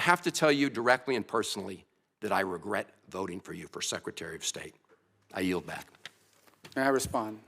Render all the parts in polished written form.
have to tell you directly and personally that I regret voting for you for Secretary of State. I yield back. May I respond?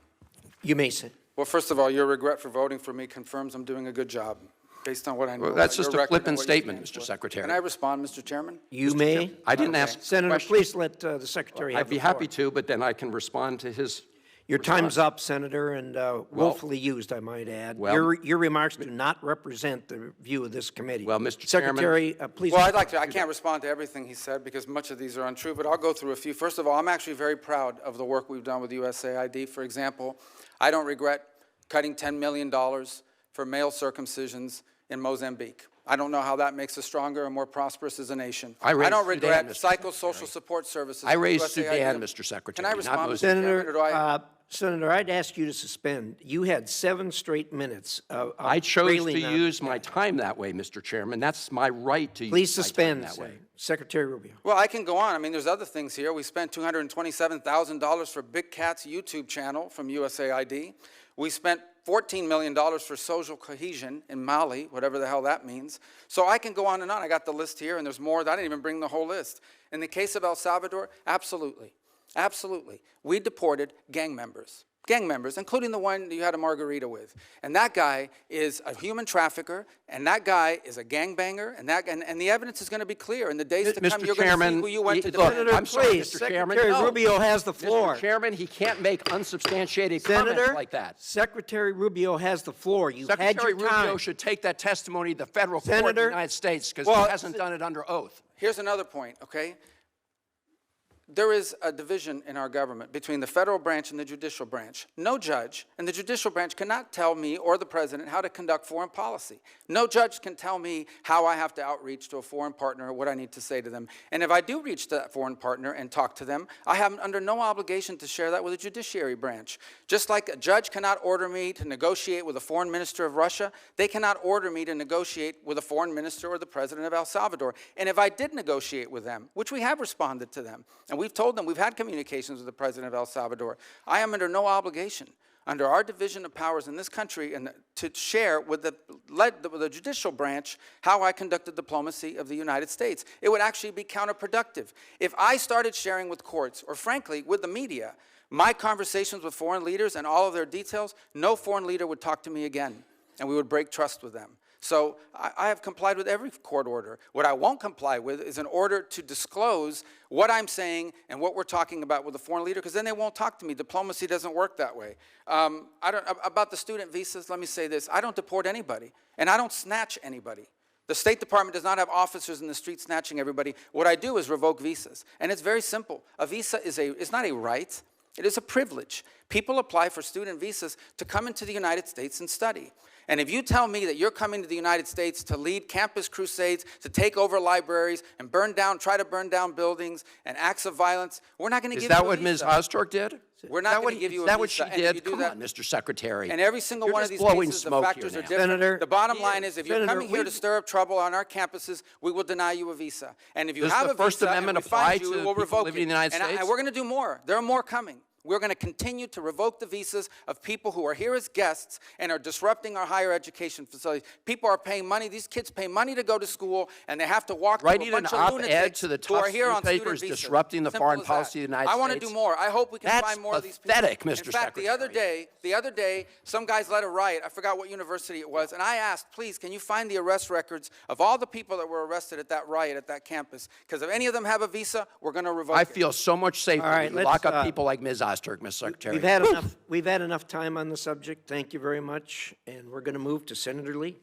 You may sit. Well, first of all, your regret for voting for me confirms I'm doing a good job, based on what I know. Well, that's about just your a record and flippant what you statement, stand Mr. for. Secretary. Can I respond, Mr. Chairman? You may. I didn't ask a Senator, question. please let the Secretary have I'd be the floor. happy to, but then I can respond to his Your response. time's up, Senator, and willfully used, I might add. Well- Your remarks do not represent the view of this committee. Well, Mr. Chairman- Secretary, please. Well, I'd like to. I can't respond to everything he said because much of these are untrue, but I'll go through a few. First of all, I'm actually very proud of the work we've done with USAID. For example, I don't regret cutting $10 million for male circumcisions in Mozambique. I don't know how that makes us stronger and more prosperous as a nation. I raised don't regret Sudan, Mr. psychosocial support services. I raised USAID. Sudan, Mr. Secretary. Can I not respond, Mr. Mozambique. Chairman, or do I? Senator, I'd ask you to suspend. You had 7 straight minutes of I chose to railing on- use my time that way, Mr. Chairman. That's my right to Please use my time suspend, that way. Secretary Rubio. Well, I can go on. I mean, there's other things here. We spent $227,000 for Big Cat's YouTube channel from USAID. We spent $14 million for social cohesion in Mali, whatever the hell that means. So I can go on and on. I got the list here, and there's more. I didn't even bring the whole list. In the case of El Salvador, absolutely. Absolutely. We deported gang members, including the one you had a Margarita with. And that guy is a human trafficker, and that guy is a gangbanger, and the evidence is going to be clear. In the days to come, Mr. you're going to see Chairman, who you went to look, defend. Senator, I'm sorry, please, Mr. Chairman. Secretary No. Rubio has the floor. Mr. Chairman, he can't make unsubstantiated comments Senator, like that. Secretary Rubio has the floor. You had Secretary your time. Rubio should take that testimony to the federal court of the Senator, United States because well, he hasn't done it under oath. Here's another point, okay? There is a division in our government between the federal branch and the judicial branch. No judge in the judicial branch cannot tell me or the president how to conduct foreign policy. No judge can tell me how I have to outreach to a foreign partner or what I need to say to them. And if I do reach to that foreign partner and talk to them, I have under no obligation to share that with the judiciary branch. Just like a judge cannot order me to negotiate with a foreign minister of Russia, they cannot order me to negotiate with a foreign minister or the president of El Salvador. And if I did negotiate with them, which we have responded to them, and we've told them we've had communications with the president of El Salvador, I am under no obligation under our division of powers in this country and to share with the judicial branch how I conducted diplomacy of the United States. It would actually be counterproductive. If I started sharing with courts, or frankly, with the media, my conversations with foreign leaders and all of their details, no foreign leader would talk to me again, and we would break trust with them. So I have complied with every court order. What I won't comply with is an order to disclose what I'm saying and what we're talking about with a foreign leader, because then they won't talk to me. Diplomacy doesn't work that way. About the student visas, let me say this. I don't deport anybody, and I don't snatch anybody. The State Department does not have officers in the street snatching everybody. What I do is revoke visas, and it's very simple. A visa is not a right. It is a privilege. People apply for student visas to come into the United States and study. And if you tell me that you're coming to the United States to lead campus crusades, to take over libraries and try to burn down buildings and acts of violence, we're not going to give you a visa. Is that what Ms. Ostork did? We're not going to give you a visa. Is that what she did? Come on, Mr. Secretary. And every single You're one of just these blowing cases, the smoke factors here are now. different. Senator, the bottom line is if you're Senator, coming here to stir up trouble on our campuses, we will deny you a visa. And if you Does have the a First visa Amendment and we find apply you, to we'll people revoke living it. in the United And States? we're going to do more. There are more coming. We're going to continue to revoke the visas of people who are here as guests and are disrupting our higher education facilities. People are paying money. These kids pay money to go to school, and they have to walk through a Writing an bunch of op-ed lunatics to the who are tough here on student newspapers visas. disrupting the Simple foreign as policy that. of the United I want to States. do more. I hope we can That's find more of these people. pathetic, Mr. In fact, Secretary. the other day, some guys led a riot. I forgot what university it was, and I asked, please, can you find the arrest records of all the people that were arrested at that riot at that campus? Because if any of them have a visa, we're going to revoke it. I feel so much safer All right, when you lock let's, up people like Ms. Ostork, Mr. Secretary. We've had enough time on the subject. Thank you very much. And we're going to move to Senator Lee.